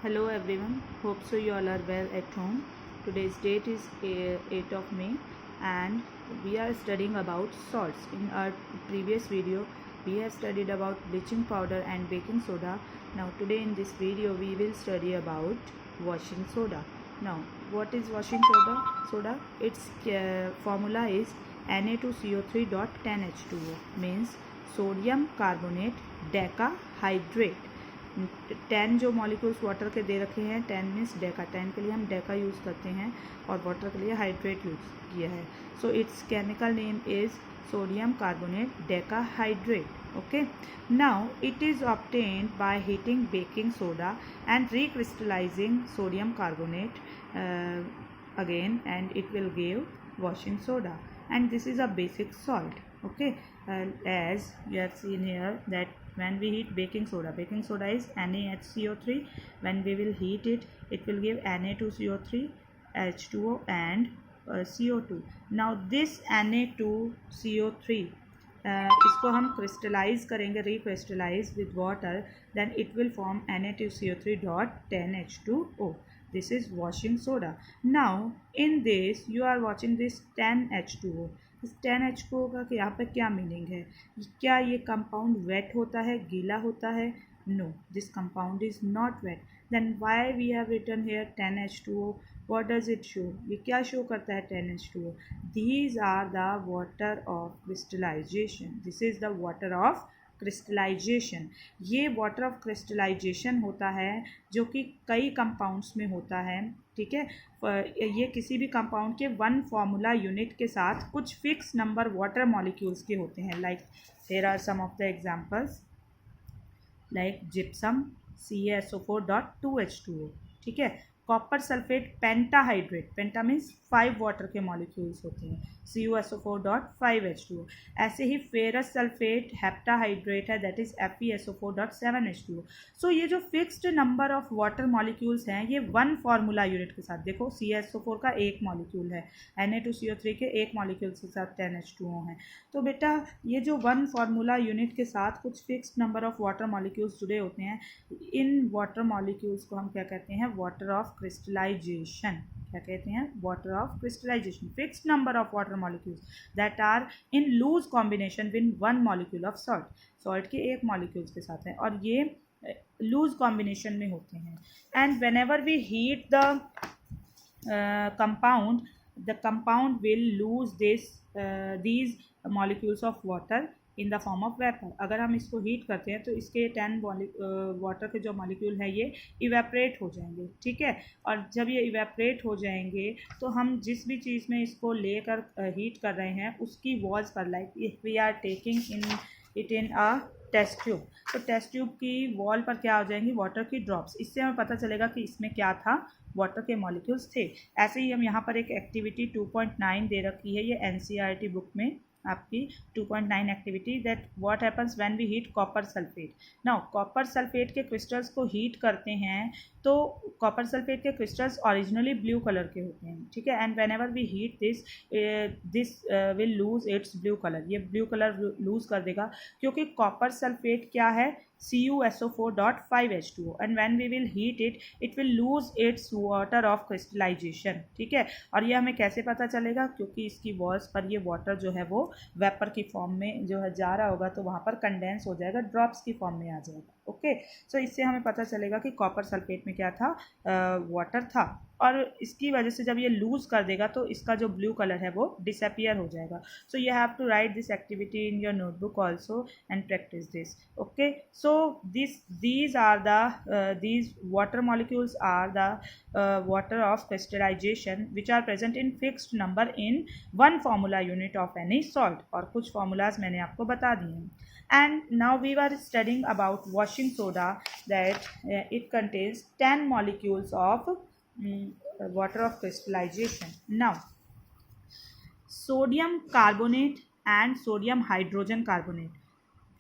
Hello everyone, hope so you all are well at home. Today's date is 8th of May and we are studying about salts. In our previous video, we have studied about bleaching powder and baking soda. Now today in this video, we will study about washing soda. Now what is washing soda? Its formula is Na2CO3.10H2O, means sodium carbonate decahydrate. 10 जो molecules water के दे रखे हैं, 10 means Deka, 10 के लिए हम Deka use करते हैं और वाटर के लिए हाइड्रेट यूज़ किया है. So it's chemical name is sodium carbonate decahydrate. Okay, now it is obtained by heating baking soda and recrystallizing sodium carbonate again, and it will give washing soda, and this is a basic salt. Okay, as you have seen here that when we heat baking soda is NaHCO3. When we will heat it, it will give Na2CO3, H2O and CO2. Now this Na2CO3 इसको हम crystallize करेंगे, recrystallize with water, then it will form Na2CO3.10H2O. This is washing soda. Now in this you are watching this 10H2O. इस 10H2O का यहाँ पे क्या meaning है? क्या ये कंपाउंड वेट होता है, गीला होता है? No, this compound is not wet. Then why we have written here 10H2O? What does it show? ये क्या शो करता है 10H2O? These are the water of crystallization. This is the water of crystallisation. ये water of crystallisation होता है जो कि कई कंपाउंड्स में होता है. ठीक है, ये किसी भी कंपाउंड के वन फार्मूला यूनिट के साथ कुछ फिक्स नंबर वाटर मॉलिक्यूल्स के होते हैं. Like there are some of the examples, like gypsum CaSO4.2H2O. ठीक है, copper sulphate pentahydrate, penta means 5 water के मॉलिक्यूल्स होते हैं, CuSO4.5H2O. ऐसे ही फेरस सल्फेट हेप्टाहाइड्रेट है, दैट इज FeSO4.7H2O. सो ये जो fixed number of water molecules हैं ये वन फार्मूला यूनिट के साथ, देखो CaSO4 का एक मॉलिक्यूल है, Na2CO3 के एक मॉलिक्यूल के साथ 10H2O है. तो बेटा ये जो वन फार्मूला यूनिट के साथ कुछ fixed number of water molecules जुड़े होते हैं, इन वाटर मॉलिक्यूल्स को हम क्या कहते हैं? Water of crystallisation. क्या कहते हैं? Water of crystallisation. Fixed number of water molecules that are in loose combination with one molecule of salt. Salt के एक मॉलिक्यूल्स के साथ हैं और ये लूज कॉम्बिनेशन में होते हैं. And whenever we heat the compound will lose these molecules of water in the form of vapour. अगर हम इसको हीट करते हैं तो इसके 10 वाटर के जो मॉलिक्यूल हैं ये इवेपरेट हो जाएंगे. ठीक है, और जब ये इवेपरेट हो जाएंगे तो हम जिस भी चीज़ में इसको लेकर हीट कर रहे हैं उसकी वॉल्स पर, like if we are taking in a test tube, तो टेस्ट ट्यूब की वॉल पर क्या हो जाएंगी? वाटर की ड्रॉप्स. इससे हमें पता चलेगा कि इसमें क्या था? वाटर के मॉलिक्यूल्स थे. ऐसे ही हम यहाँ पर एक एक्टिविटी 2.9 दे रखी है, ये NCERT बुक में आपकी 2.9 activity, that what happens when we heat copper sulphate. Now copper sulphate के क्रिस्टल्स को हीट करते हैं तो कॉपर सल्फेट के क्रिस्टल्स ओरिजिनली ब्लू कलर के होते हैं. ठीक है, and whenever we heat this will lose its blue colour. ये ब्लू कलर लूज कर देगा क्योंकि कॉपर सल्फेट क्या है? CuSO4.5H2O. And when we will heat it will lose its water of crystallisation. ठीक है, और ये हमें कैसे पता चलेगा? क्योंकि इसकी वॉल्स पर ये वाटर जो है वो वेपर की फॉर्म में जो है जा रहा होगा तो वहाँ पर कंडेंस हो जाएगा, ड्रॉप्स की फॉर्म में आ जाएगा. ओके, सो इससे हमें पता चलेगा कि कॉपर सल्फेट में क्या था? वाटर था, और इसकी वजह से जब ये लूज़ कर देगा तो इसका जो ब्लू कलर है वो डिसअपियर हो जाएगा. So you have to write this activity in your notebook also and practise this. Okay, so these water molecules are the water of crystallization which are present in fixed number in one formula unit of any salt. और कुछ formulas मैंने आपको बता दिए हैं. And now we were studying about washing soda, that it contains 10 molecules of water of crystallization. Now sodium carbonate and sodium hydrogen carbonate,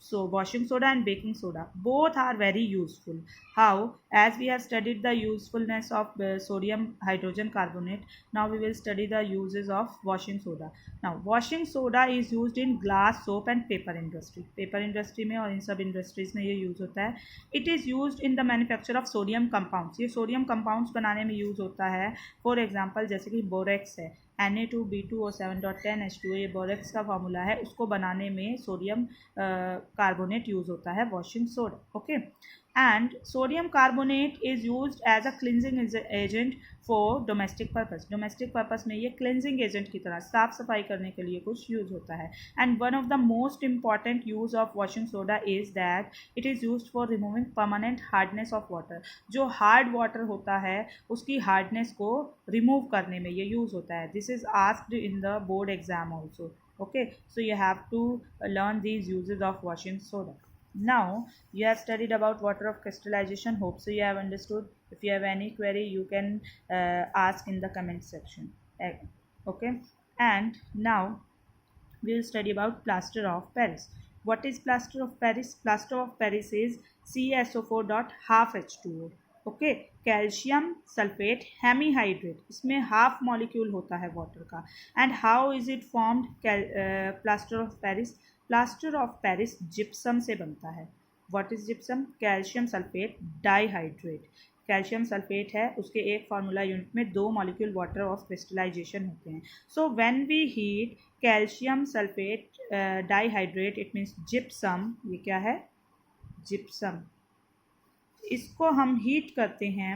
so washing soda and baking soda, both are very useful. How? As we have studied the usefulness of sodium hydrogen carbonate, now we will study the uses of washing soda. Now washing soda is used in glass, soap and paper industry. Paper industry में और इन सब industries में ये use होता है. It is used in the manufacture of sodium compounds. ये sodium compounds बनाने में use होता है. For example जैसे कि बोरेक्स है, Na2B2O7.10H2O, ये बोरेक्स का फार्मूला है, उसको बनाने में सोडियम कार्बोनेट यूज़ होता है, washing soda. Okay. And sodium carbonate is used as a cleansing agent for domestic purpose. Domestic purpose में ये क्लिनजिंग एजेंट की तरह साफ सफाई करने के लिए कुछ यूज़ होता है. And one of the most important use of washing soda is that it is used for removing permanent hardness of water. जो हार्ड वाटर होता है उसकी हार्डनेस को रिमूव करने में ये यूज़ होता है. This is asked in the board exam also. Okay, so you have to learn these uses of washing soda. Now you have studied about water of crystallization. Hope so you have understood. If you have any query you can ask in the comment section. Okay, and now we will study about plaster of Paris. What is plaster of Paris? Plaster of Paris is CaSO4 dot half H2O. Okay. Calcium sulphate hemihydrate, इसमें half molecule होता है water का. And how is it formed plaster of Paris? Plaster of Paris gypsum से बनता है. What is gypsum? Calcium sulphate dihydrate. Calcium sulphate है, उसके एक फार्मूला यूनिट में 2 मॉलिक्यूल वाटर ऑफ क्रिस्टलाइजेशन होते हैं. So when we heat calcium sulphate dihydrate it means gypsum. ये क्या है? जिप्सम. इसको हम हीट करते हैं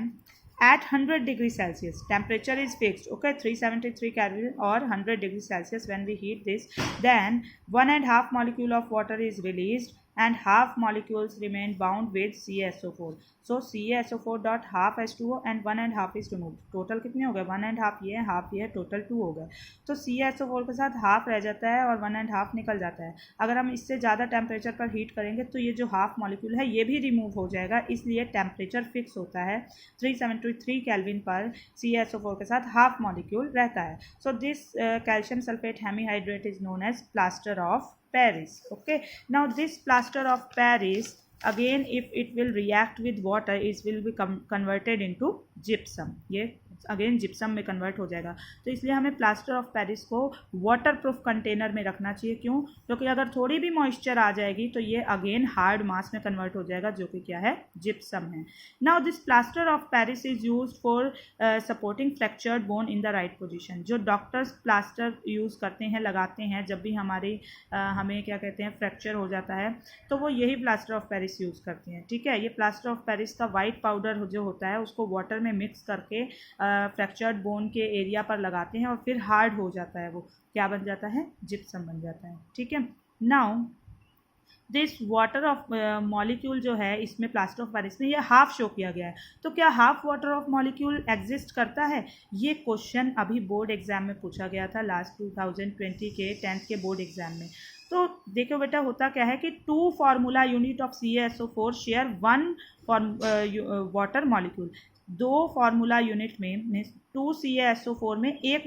at 100 degree Celsius. Temperature is fixed. Okay, 373 Kelvin or 100 degree Celsius. When we heat this, then 1.5 molecule of water is released and half molecules remain bound with CaSO4. So CaSO4 dot half H2O and 1.5 is removed. Total कितने हो गए? 1.5 ये है, half ये है, total 2 हो गए. तो CaSO4 के साथ हाफ रह जाता है और 1.5 निकल जाता है. अगर हम इससे ज़्यादा टेम्परेचर पर हीट करेंगे तो ये जो हाफ मॉलिक्यूल है ये भी रिमूव हो जाएगा. इसलिए टेम्परेचर फिक्स होता है 373 केल्विन पर. CaSO4 के साथ हाफ मॉलिक्यूल रहता है. So this calcium sulphate hemihydrate is known as plaster of Paris. Okay, now this plaster of Paris again if it will react with water it will be converted into gypsum. ये again gypsum में convert हो जाएगा. तो इसलिए हमें plaster of Paris को water proof container में रखना चाहिए. क्यों? क्योंकि अगर थोड़ी भी मॉइस्चर आ जाएगी तो ये अगेन हार्ड मास में कन्वर्ट हो जाएगा जो कि क्या है? जिप्सम है. Now this plaster of Paris is used for supporting fractured bone in the right position. जो डॉक्टर्स प्लास्टर यूज़ करते हैं, लगाते हैं जब भी हमें क्या कहते हैं फ्रैक्चर हो जाता है तो वो यही प्लास्टर ऑफ पेरिस यूज़ करते हैं. ठीक है. ये प्लास्टर ऑफ पेरिस का वाइट पाउडर जो होता है उसको वाटर में मिक्स करके फ्रैक्चर्ड बोन के एरिया पर लगाते हैं और फिर हार्ड हो जाता है. वो क्या बन जाता है? जिप्सम बन जाता है. ठीक है. Now this water of molecule जो है इसमें प्लास्टर ऑफ पेरिस में ये हाफ शो किया गया है. तो क्या half water of molecule exist करता है? ये क्वेश्चन अभी बोर्ड एग्जाम में पूछा गया था लास्ट 2020 के 10th के बोर्ड एग्जाम में. तो देखो बेटा होता क्या है कि 2 formula unit of CaSO4 share 1 water molecule. 2 formula unit में 2 CaSO4 में एक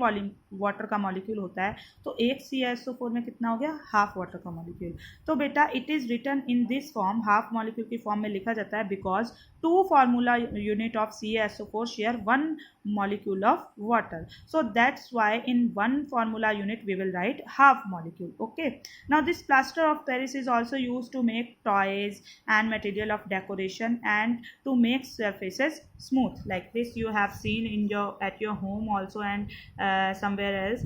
वाटर का मॉलिक्यूल होता है. तो एक CaSO4 में कितना हो गया? हाफ वाटर का मॉलिक्यूल. तो बेटा it is written in this form, half molecule की फॉर्म में लिखा जाता है because 2 formula unit of CaSO4 share 1 molecule of water. So that's why in 1 formula unit we will write half molecule. Okay. Now this plaster of Paris is also used to make toys and material of decoration and to make surfaces smooth. Like this you have seen in at your home also and somewhere else.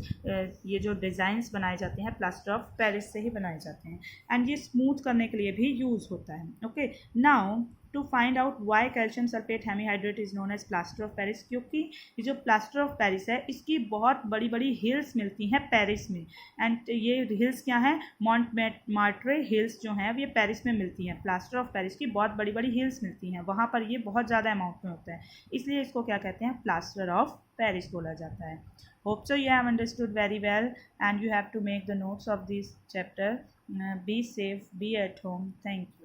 ये जो designs बनाए जाते हैं plaster of Paris से ही बनाए जाते हैं and ये smooth करने के लिए भी use होता है. Okay. Now to find out why calcium sulfate hemihydrate is known as plaster of Paris, क्योंकि ये जो plaster of Paris है इसकी बहुत बड़ी बड़ी हिल्स मिलती हैं पेरिस में. एंड ये हिल्स क्या हैं? मॉन्टमार्ट्रे हिल्स जो हैं ये पेरिस में मिलती हैं. प्लास्टर ऑफ पेरिस की बहुत बड़ी बड़ी हिल्स मिलती हैं, वहाँ पर ये बहुत ज़्यादा अमाउंट में होता है, इसलिए इसको क्या कहते हैं? प्लास्टर ऑफ पेरिस बोला जाता है. Hope so you have understood very well and you have to make the notes of this chapter. Be safe, be at home. Thank you.